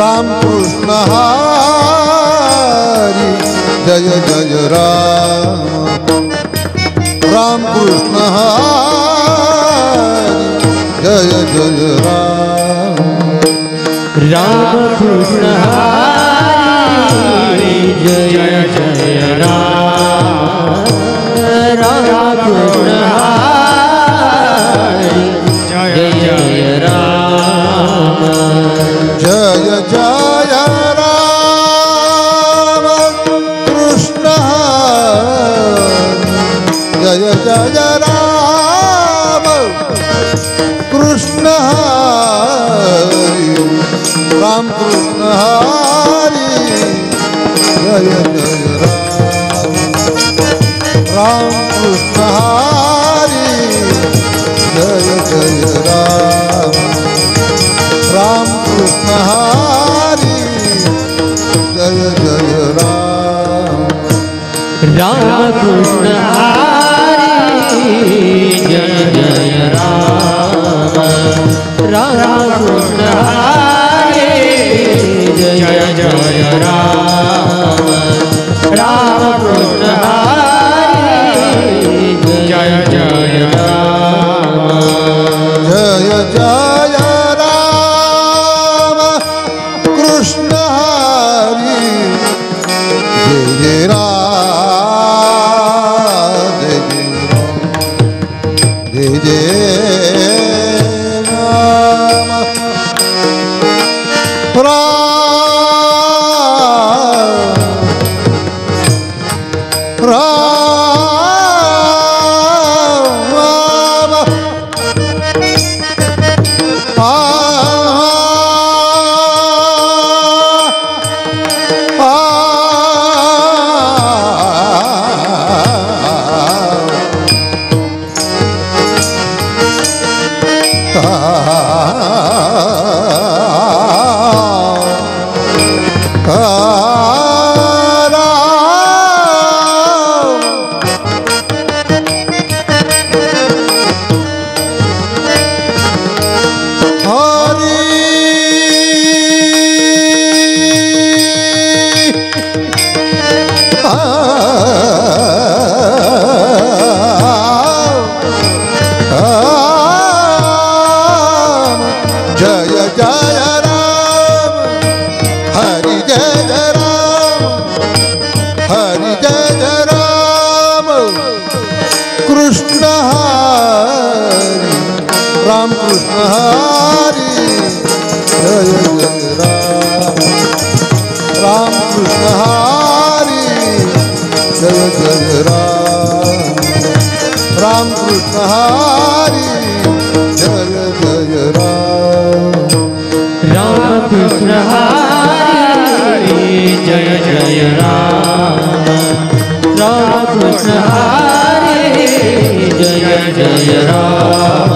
Ram Krishna Hari Jai Jai Ram Ram Krishna Hari Jai Jai Ram Ram Krishna Hari Jai Jai Ram Ram Krishna Hari Jai Jai Ram Jai Jai Ram Krishna Hari Jai Jai Ram Krishna Hari Ram Krishna Hari Jai Jai Ram Krishna Hari Jai Jai Ram Ram Krishna Hari Jai Jai Ram Ram Krishna Hari Jai Jai Ram Ram Krishna Hari Jai Jai Ram Ram Krishna Hari Jai Jai Ram Jai Jai Ram Krishna Hari Jai Jai Ram Jai Jai Ram Ram Krishna Hari Jai Jai Ram Ram Krishna Hari Jai Jai Ram Ram Krishna Hari Jai Jai Ram